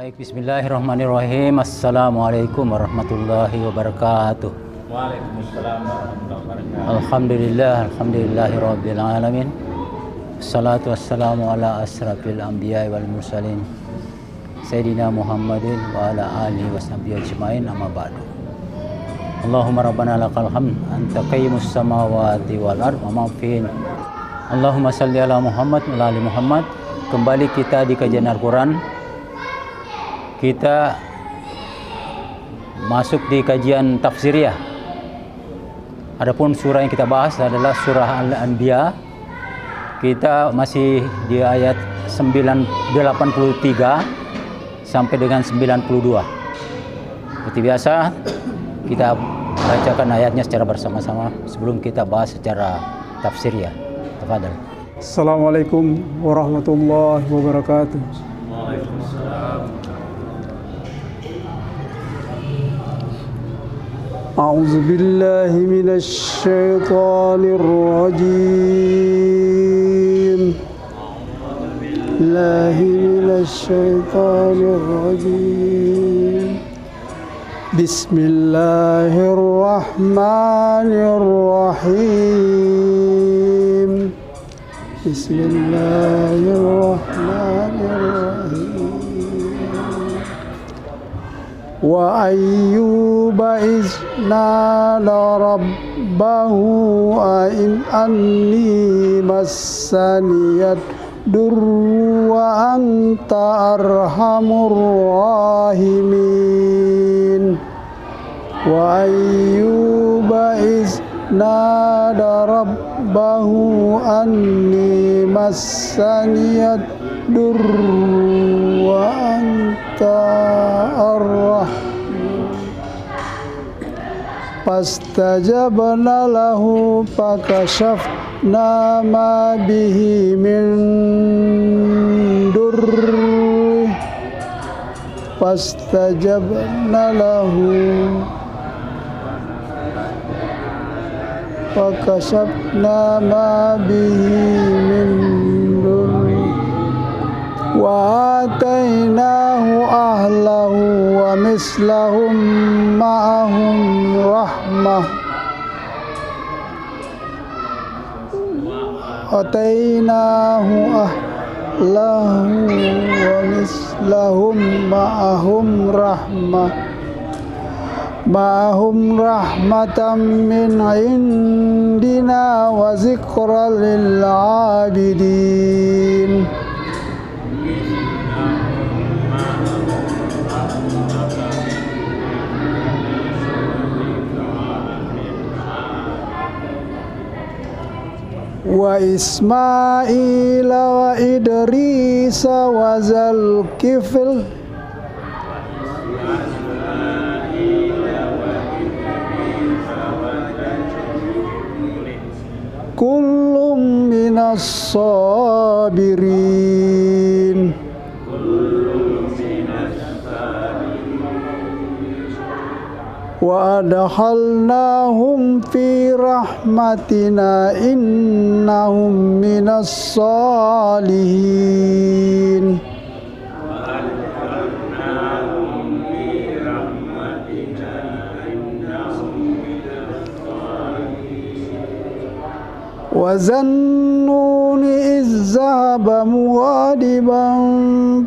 Baik, bismillahirrahmanirrahim. Assalamualaikum warahmatullahi wabarakatuh. Waalaikumsalam warahmatullahi wabarakatuh. Alhamdulillahirabbil alamin. Wassalatu wassalamu ala asrafil anbiya'i wal mursalin. Sayyidina Muhammadin wa ala alihi washabihi ajmain, amma ba'du. Allahumma rabbana lakal hamd anta qayyimus samawati wal ard wa ma fihin. Allahumma salli ala Muhammad wa ala ali Muhammad. Kembali kita di kajian Al-Quran. Kita masuk di kajian tafsiriyah. Adapun surah yang kita bahas adalah surah Al-Anbiya. Kita masih di ayat 83 sampai dengan 92. Seperti biasa, kita bacakan ayatnya secara bersama-sama sebelum kita bahas secara tafsiriyah. Tafadhal. Assalamualaikum warahmatullahi wabarakatuh. Waalaikumsalam. أعوذ بالله من الشيطان الرجيم بسم الله الرحمن الرحيم بسم الله الرحمن الرحيم وأيوب إذ نادى ربه أني مسني الضر وأنت أرحم الراحمين وأيوب إذ نادى ربه أني مسني الضر وأنت الرحمن فاستجبنا له فكشفنا ما به من ضر فاستجبنا له فكشفنا ما به من ضر وآتيناه أهله ومثلهم معهم رحمة آتيناه أهله ومثلهم معهم رحمة من عندنا وذكرى للعابدين وإسماعيل وإدريس وذا الكفل كل من الصابرين وأدخلناهم في رحمتنا إنهم من الصالحين وذا النون إذ ذهب مغاضبا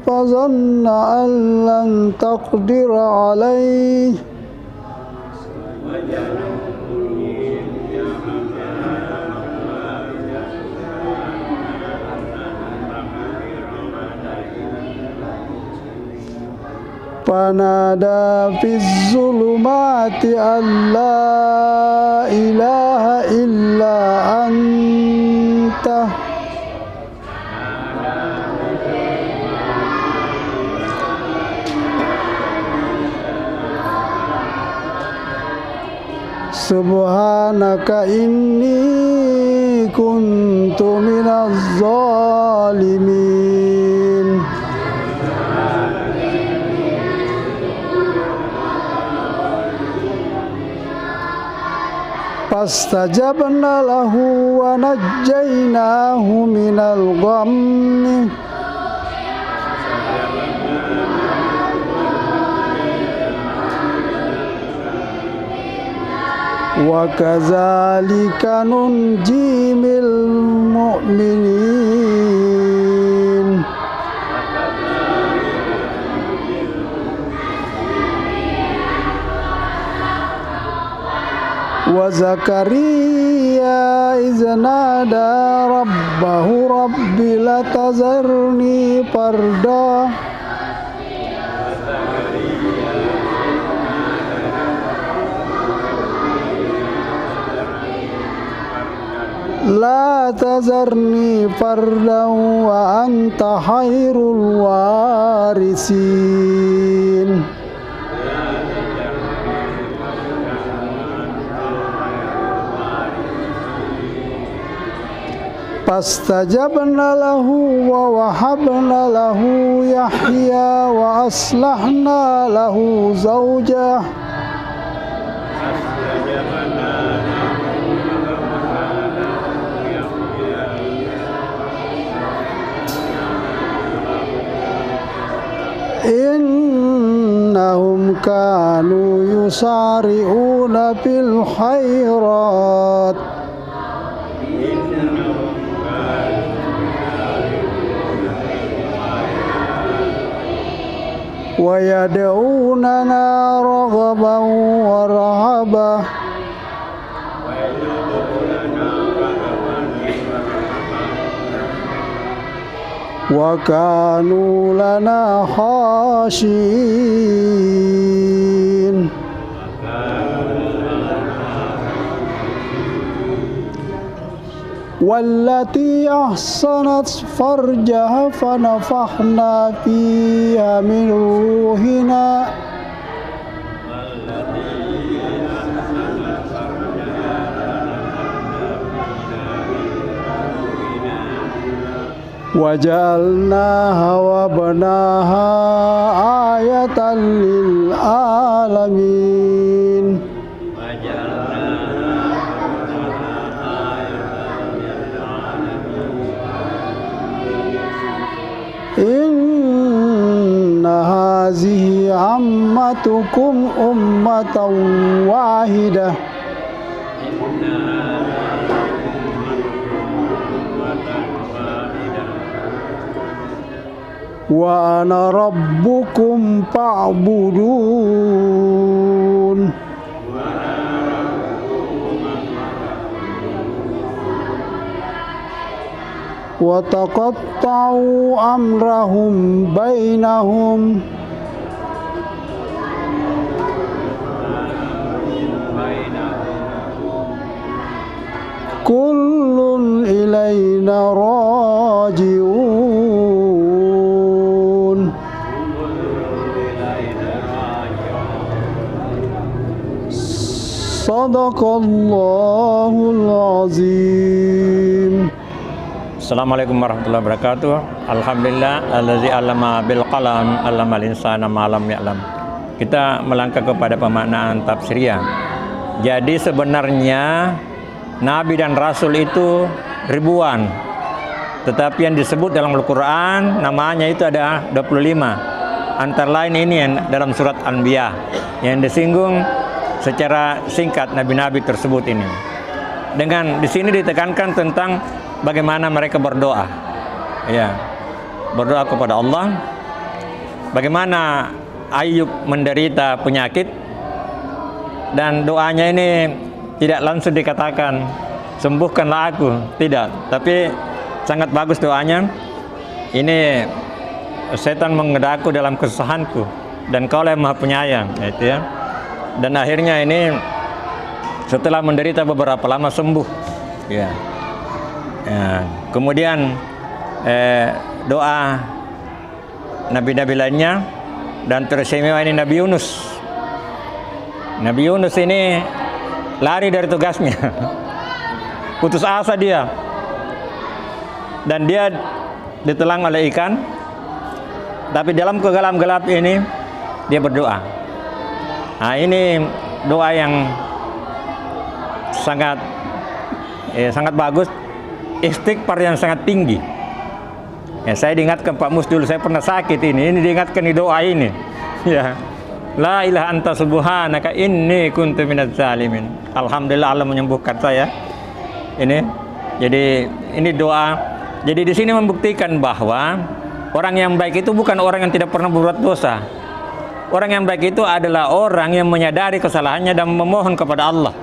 فظن أن لن تقدر عليه فنادى في الظلمات أن لا إله إلا أنت سبحانك إني كنت من الظالمين فاستجبنا له ونجيناه من الغم wa kadzalika nunjimil mu'minin. Wa Zakaria iznada rabbahu rabbi la tazarni farda la tazarni fardan wa anta khairul warisin. Fastajabna lahu wa wahabna lahu Yahya wa aslahna lahu zawjah innahum kanu yusari'una fil khairat wa yad'unana raghaban wa rahaban wa kanu lana khashin. Wallati ahsanat farjaha fanafakhna fiha min ruhina waja'alnaha wa banaha ayatan lil alamin. Inna hazihi ammatukum ummatan wahidah wa ana rabbukum fa'budun. Wa taqatta'u amrahum bainahum kullun ilayna raji'un. Sadaqallahul azim. Assalamualaikum warahmatullahi wabarakatuh. Alhamdulillah allazi 'allama bil qalam 'allamal insana ma lam ya'lam. Kita melangkah kepada pemaknaan tafsiriyah. Jadi sebenarnya nabi dan rasul itu ribuan. Tetapi yang disebut dalam Al-Qur'an namanya itu ada 25. Antara lain ini yang dalam surat Anbiya yang disinggung secara singkat nabi-nabi tersebut ini. Dengan di sini ditekankan tentang bagaimana mereka berdoa, ya, berdoa kepada Allah. Bagaimana Ayub menderita penyakit dan doanya ini tidak langsung dikatakan sembuhkanlah aku, tidak, tapi sangat bagus doanya. Ini setan mengedaku dalam kesusahanku dan Kaulah yang Maha Penyayang, itu ya. Dan akhirnya ini setelah menderita beberapa lama sembuh, ya. Ya, kemudian doa nabi-nabi lainnya dan teristimewa ini Nabi Yunus. Nabi Yunus ini lari dari tugasnya, putus asa dia, dan dia ditelan oleh ikan. Tapi dalam kegelap-gelap ini dia berdoa. Nah, ini doa yang sangat bagus. Istighfar yang sangat tinggi. Ya, saya diingatkan Pak Mus dulu, saya pernah sakit ini diingatkan di doa ini. Ya. La ilaha anta subhanaka inni kuntu minaz zalimin. Alhamdulillah Allah menyembuhkan saya. Ini. Jadi ini doa. Jadi di sini membuktikan bahwa orang yang baik itu bukan orang yang tidak pernah berbuat dosa. Orang yang baik itu adalah orang yang menyadari kesalahannya dan memohon kepada Allah.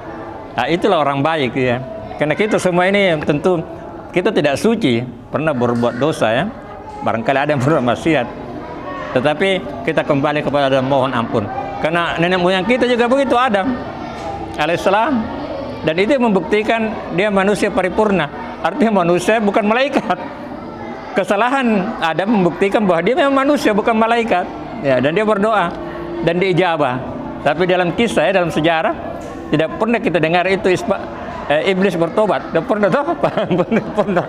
Nah, itulah orang baik ya. Karena kita semua ini tentu kita tidak suci, pernah berbuat dosa ya. Barangkali ada yang berbuat maksiat. Tetapi kita kembali kepada Adam mohon ampun. Karena nenek moyang kita juga begitu, Adam alaihissalam. Dan itu membuktikan dia manusia paripurna. Artinya manusia bukan malaikat. Kesalahan Adam membuktikan bahwa dia memang manusia bukan malaikat. Ya, dan dia berdoa dan diijabah. Tapi dalam kisah dalam sejarah tidak pernah kita dengar itu iblis bertobat. Tidak pernah toh? Pernah.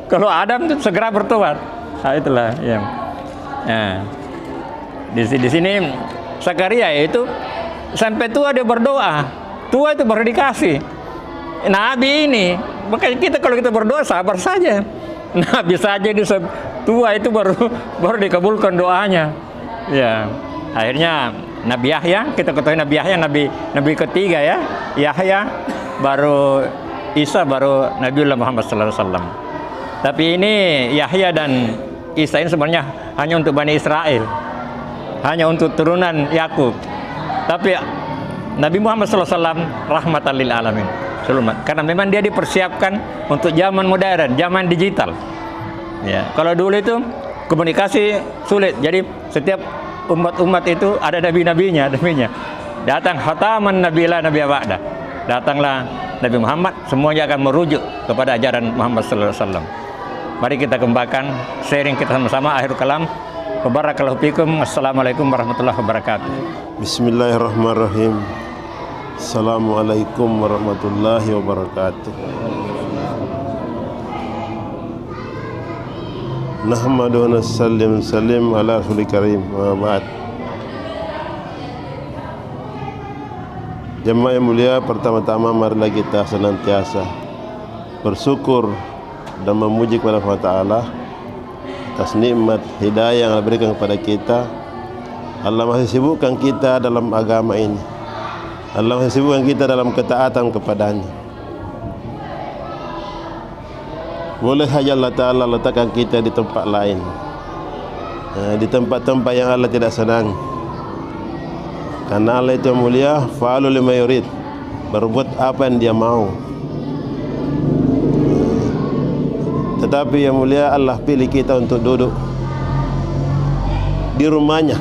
Kalau Adam itu segera bertobat. Nah, itulah ya. Nah, di sini Zakaria itu sampai tua dia berdoa. Tua itu baru dikasih. Nabi ini, makanya kita kalau kita berdoa sabar saja. Nabi saja di tua itu baru dikabulkan doanya. Ya, akhirnya Nabi Yahya, kita ketahui Nabi Yahya nabi ketiga ya. Yahya, baru Isa, baru Nabiullah Muhammad sallallahu alaihi wasallam. Tapi ini Yahya dan Isa ini sebenarnya hanya untuk Bani Israel, hanya untuk turunan Yakub. Tapi Nabi Muhammad SAW rahmatan lil alamin. Karena memang dia dipersiapkan untuk zaman modern, zaman digital. Ya, kalau dulu itu komunikasi sulit. Jadi setiap umat-umat itu ada nabi-nabinya. Datang khataman nabiyillah nabi ba'da. Datanglah Nabi Muhammad, semuanya akan merujuk kepada ajaran Muhammad sallallahu alaihi wasallam. Mari kita kembangkan, sharing kita sama-sama. Akhir kalam. Barakallahu fikum. Assalamualaikum warahmatullahi wabarakatuh. Bismillahirrahmanirrahim. Assalamualaikum warahmatullahi wabarakatuh. Nahmadu wa nusallim ala rasulil karim. Wa ba'd. Jemaah yang mulia, pertama-tama marilah kita senantiasa bersyukur dan memuji kepada Allah Ta'ala atas nikmat hidayah yang Allah berikan kepada kita. Allah masih sibukkan kita dalam agama ini. Allah masih sibukkan kita dalam ketaatan kepadanya. Boleh saja Allah Ta'ala letakkan kita di tempat lain, di tempat-tempat yang Allah tidak senang. Karena Allah itu mulia, fa'alu lima yurid, berbuat apa yang dia mau. Tetapi yang mulia, Allah pilih kita untuk duduk di rumahnya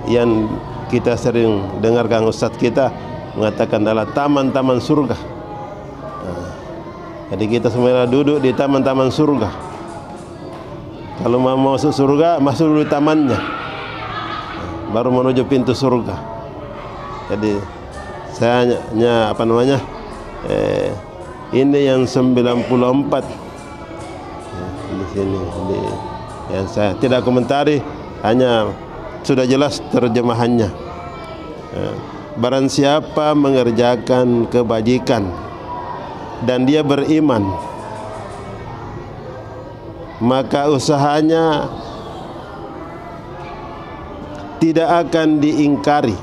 yang kita sering dengarkan ustadz kita mengatakan adalah taman-taman surga. Jadi kita semuanya duduk di taman-taman surga. Kalau mau masuk surga, masuk dulu di tamannya, baru menuju pintu surga. Jadi saya hanya ini yang 94 di sini, yang saya tidak komentari, hanya sudah jelas terjemahannya. Barang siapa mengerjakan kebajikan dan dia beriman, maka usahanya tidak akan diingkari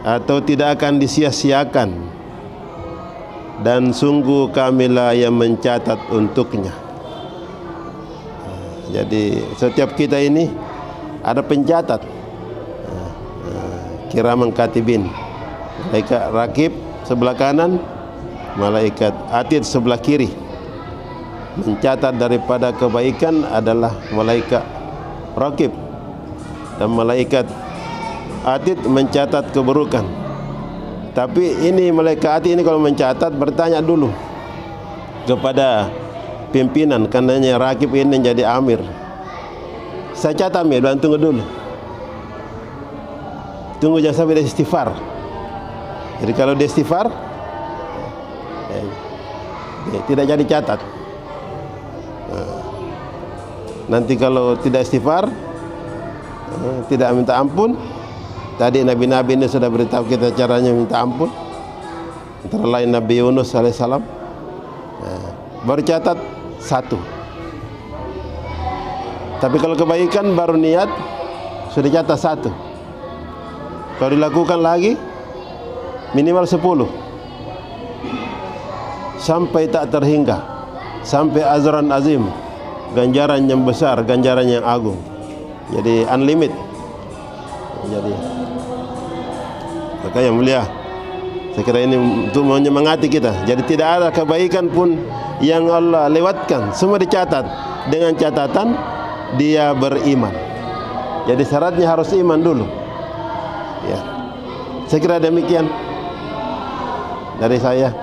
atau tidak akan disia-siakan, dan sungguh kamilah yang mencatat untuknya. Jadi setiap kita ini ada pencatat, kiraman katibin, malaikat rakib sebelah kanan, malaikat atid sebelah kiri. Mencatat daripada kebaikan adalah malaikat rakib, dan malaikat atid mencatat keburukan. Tapi ini malaikat atid ini kalau mencatat, bertanya dulu kepada pimpinan, karenanya rakib ini jadi amir. Saya catat amir, dan tunggu dulu, tunggu jangan sampai dia istighfar. Jadi kalau dia istighfar, tidak jadi catat. Nanti kalau tidak istighfar, tidak minta ampun. Tadi nabi-nabi ini sudah beritahu kita caranya minta ampun. Antara lain Nabi Yunus alaihissalam, baru catat 1. Tapi kalau kebaikan baru niat, sudah catat 1. Kalau dilakukan lagi minimal 10 sampai tak terhingga, sampai azran azim, ganjaran yang besar, ganjaran yang agung. Jadi unlimited. Jadi maka yang mulia, saya kira ini untuk menyemangati kita. Jadi tidak ada kebaikan pun yang Allah lewatkan, semua dicatat dengan catatan dia beriman. Jadi syaratnya harus iman dulu. Ya, saya kira demikian dari saya.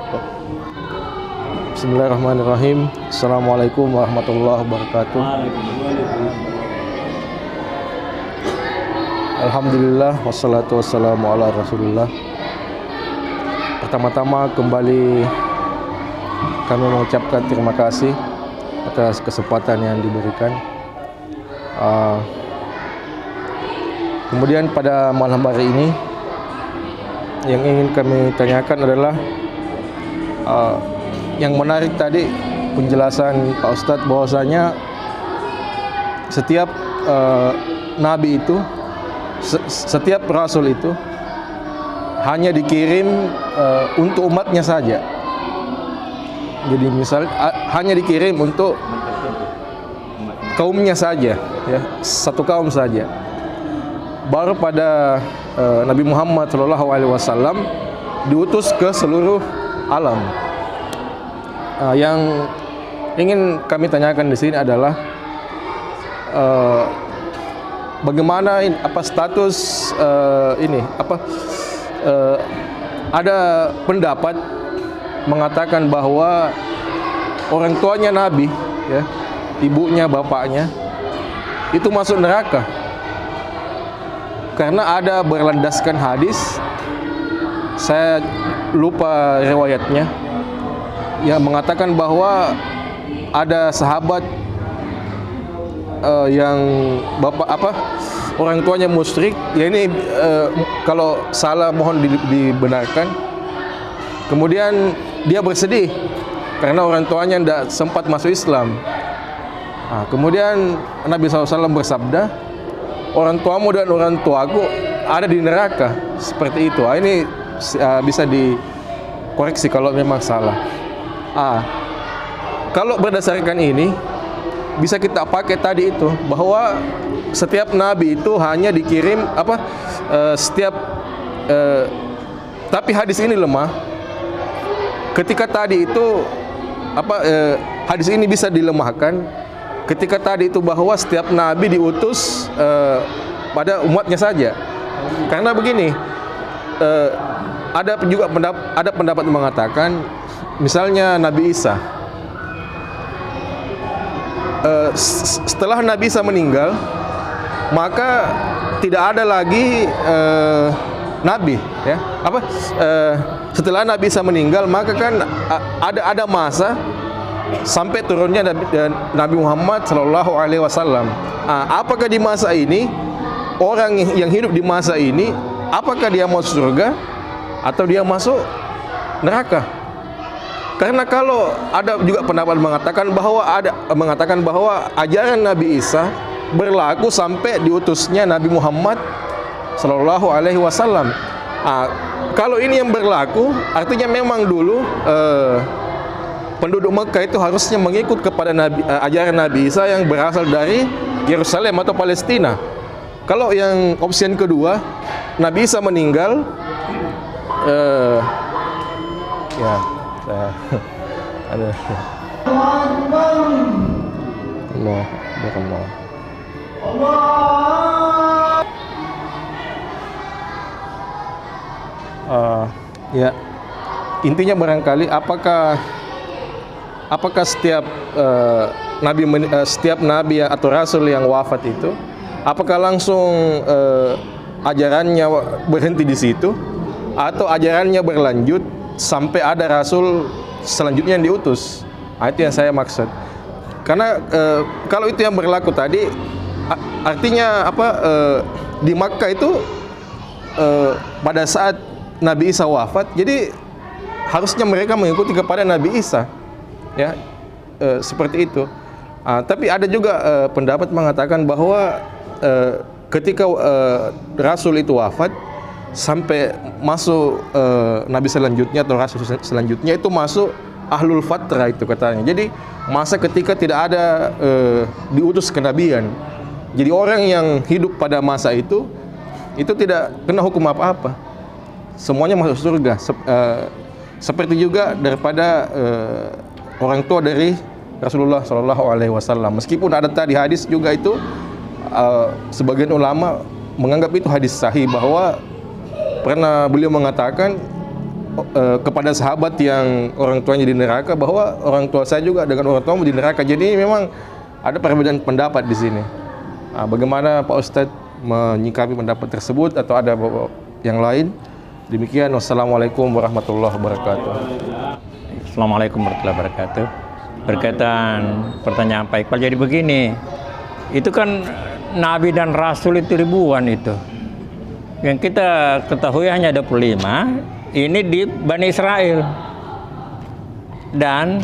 Bismillahirrahmanirrahim. Assalamualaikum warahmatullahi wabarakatuh. Alhamdulillah wassalatu wassalamu ala Rasulillah. Pertama-tama kembali kami mengucapkan terima kasih atas kesempatan yang diberikan. Kemudian pada malam hari ini yang ingin kami tanyakan adalah yang menarik tadi penjelasan Pak Ustadz bahwasanya setiap nabi itu, setiap rasul itu hanya dikirim untuk umatnya saja. Jadi misal hanya dikirim untuk kaumnya saja, ya, satu kaum saja. Baru pada Nabi Muhammad SAW diutus ke seluruh alam. Yang ingin kami tanyakan di sini adalah bagaimana apa status ini? Ada pendapat mengatakan bahwa orang tuanya Nabi, ya, ibunya, bapaknya itu masuk neraka karena ada berlandaskan hadis, saya lupa riwayatnya, yang mengatakan bahwa ada sahabat yang orang tuanya musyrik. Ya ini kalau salah mohon dibenarkan. Kemudian dia bersedih karena orang tuanya tidak sempat masuk Islam. Kemudian Nabi SAW bersabda, orang tuamu dan orang tuaku ada di neraka, seperti itu. Ini bisa dikoreksi kalau memang salah. Kalau berdasarkan ini bisa kita pakai tadi itu bahwa setiap nabi itu hanya dikirim tapi hadis ini lemah. Ketika tadi itu hadis ini bisa dilemahkan ketika tadi itu bahwa setiap nabi diutus pada umatnya saja. Karena begini, ada juga pendapat mengatakan misalnya Nabi Isa, setelah Nabi Isa meninggal, maka tidak ada lagi nabi, ya. Setelah Nabi Isa meninggal, maka kan ada masa sampai turunnya Nabi Muhammad SAW. Apakah di masa ini orang yang hidup di masa ini, apakah dia masuk surga atau dia masuk neraka? Karena kalau ada juga pendapat mengatakan bahwa ajaran Nabi Isa berlaku sampai diutusnya Nabi Muhammad SAW. Kalau ini yang berlaku, artinya memang dulu penduduk Mekah itu harusnya mengikut kepada ajaran Nabi Isa yang berasal dari Yerusalem atau Palestina. Kalau yang opsi kedua, Nabi Isa meninggal, ada ya, intinya barangkali apakah setiap setiap nabi atau rasul yang wafat itu, apakah langsung ajarannya berhenti di situ atau ajarannya berlanjut sampai ada rasul selanjutnya yang diutus? Itu yang saya maksud. Karena kalau itu yang berlaku tadi, artinya di Makkah itu pada saat Nabi Isa wafat, jadi harusnya mereka mengikuti kepada Nabi Isa, ya, seperti itu. Tapi ada juga pendapat mengatakan bahwa ketika Rasul itu wafat sampai masuk Nabi selanjutnya atau Rasul selanjutnya itu masuk ahlul fatrah itu katanya. Jadi masa ketika tidak ada diutus kenabian. Jadi orang yang hidup pada masa itu tidak kena hukum apa-apa. Semuanya masuk surga. Seperti juga daripada orang tua dari Rasulullah SAW. Meskipun ada tadi hadis juga itu, sebagian ulama menganggap itu hadis sahih, bahwa pernah beliau mengatakan kepada sahabat yang orang tuanya di neraka, bahwa orang tua saya juga dengan orang tuamu di neraka. Jadi memang ada perbedaan pendapat di sini. Bagaimana Pak Ustadz menyikapi pendapat tersebut atau ada yang lain? Demikian, wassalamualaikum warahmatullahi wabarakatuh. Assalamualaikum warahmatullahi wabarakatuh. Berkaitan pertanyaan Pak Iqbal, jadi begini, itu kan Nabi dan Rasul itu ribuan itu. Yang kita ketahui hanya 25, ini di Bani Israel. Dan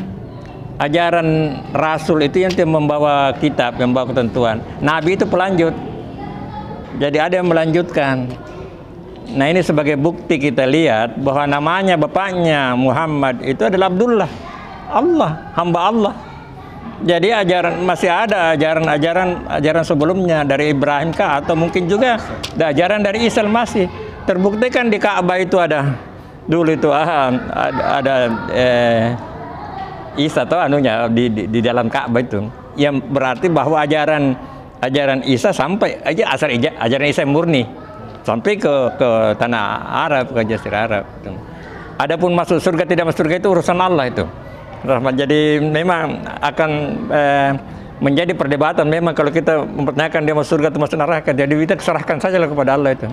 ajaran Rasul itu yang membawa kitab, yang membawa ketentuan. Nabi itu pelanjut. Jadi ada yang melanjutkan. Nah, ini sebagai bukti kita lihat bahwa namanya bapaknya Muhammad itu adalah Abdullah, Allah, hamba Allah. Jadi masih ada ajaran sebelumnya dari Ibrahim kah, atau mungkin juga ajaran dari Isa masih. Terbuktikan di Ka'bah itu ada dulu itu ada Isa atau anunya di dalam Ka'bah itu, yang berarti bahwa ajaran Isa sampai ajaran Isa murni sampai ke tanah Arab, ke Jazirah Arab. Adapun masuk surga tidak masuk surga itu urusan Allah itu. Jadi memang akan menjadi perdebatan memang kalau kita mempertanyakan dia masuk surga atau masuk neraka. Jadi kita serahkan sajalah kepada Allah itu.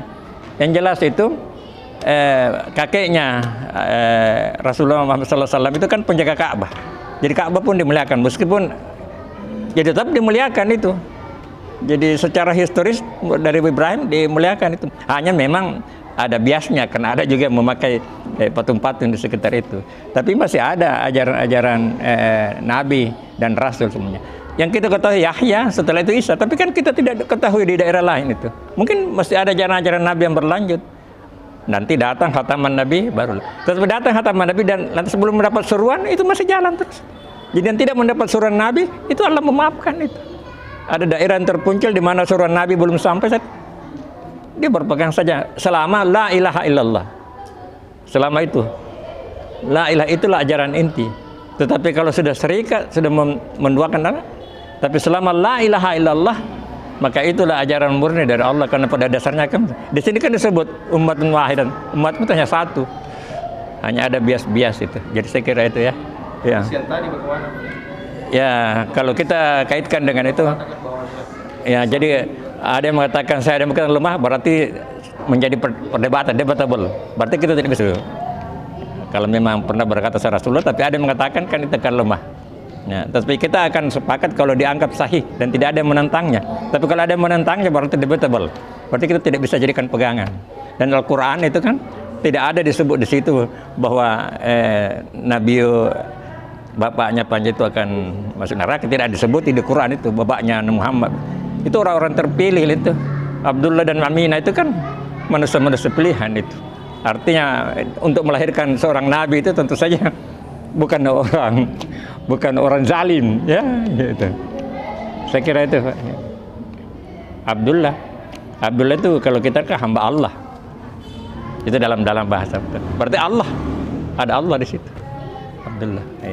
Yang jelas itu kakeknya Rasulullah Muhammad SAW itu kan penjaga Ka'bah. Jadi Ka'bah pun dimuliakan, meskipun jadi tetap dimuliakan itu. Jadi secara historis dari Ibrahim dimuliakan itu. Hanya memang ada biasnya, karena ada juga yang memakai patung-patung di sekitar itu. Tapi masih ada ajaran-ajaran Nabi dan Rasul semuanya. Yang kita ketahui Yahya, setelah itu Isa. Tapi kan kita tidak ketahui di daerah lain itu. Mungkin masih ada ajaran-ajaran Nabi yang berlanjut. Nanti datang khataman Nabi baru. Tetapi datang khataman Nabi dan nanti sebelum mendapat suruhan itu masih jalan terus. Jadi yang tidak mendapat suruhan Nabi itu Allah memaafkan itu. Ada daerah yang terpencil di mana suruhan Nabi belum sampai, dia berpegang saja selama la ilaha illallah. Selama itu la ilaha itulah ajaran inti. Tetapi kalau sudah serikat, sudah menduakan Allah, tapi selama la ilaha illallah, maka itulah ajaran murni dari Allah. Karena pada dasarnya kan di sini kan disebut ummatun wahidan, umat itu hanya satu, hanya ada bias-bias itu. Jadi saya kira itu ya. Ya. Ya, kalau kita kaitkan dengan itu, ya jadi ada yang mengatakan saya demokrat lemah, berarti menjadi perdebatan, debatable. Berarti kita tidak bisa. Kalau memang pernah berkata saya Rasulullah, tapi ada yang mengatakan kan itu kan lemah. Ya, tapi kita akan sepakat kalau dianggap sahih dan tidak ada yang menentangnya. Tapi kalau ada yang menentangnya berarti debatable. Berarti kita tidak bisa jadikan pegangan. Dan Al-Quran itu kan tidak ada disebut di situ bahwa Nabi bapaknya Panji itu akan masuk neraka. Tidak disebut di Quran itu bapaknya Muhammad. Itu orang-orang terpilih itu. Abdullah dan Aminah itu kan manusia-manusia pilihan itu. Artinya untuk melahirkan seorang nabi itu tentu saja bukan orang zalim, ya gitu. Saya kira itu Pak. Abdullah itu kalau kita kan hamba Allah. Itu dalam bahasa. Berarti Allah, ada Allah di situ. Abdullah.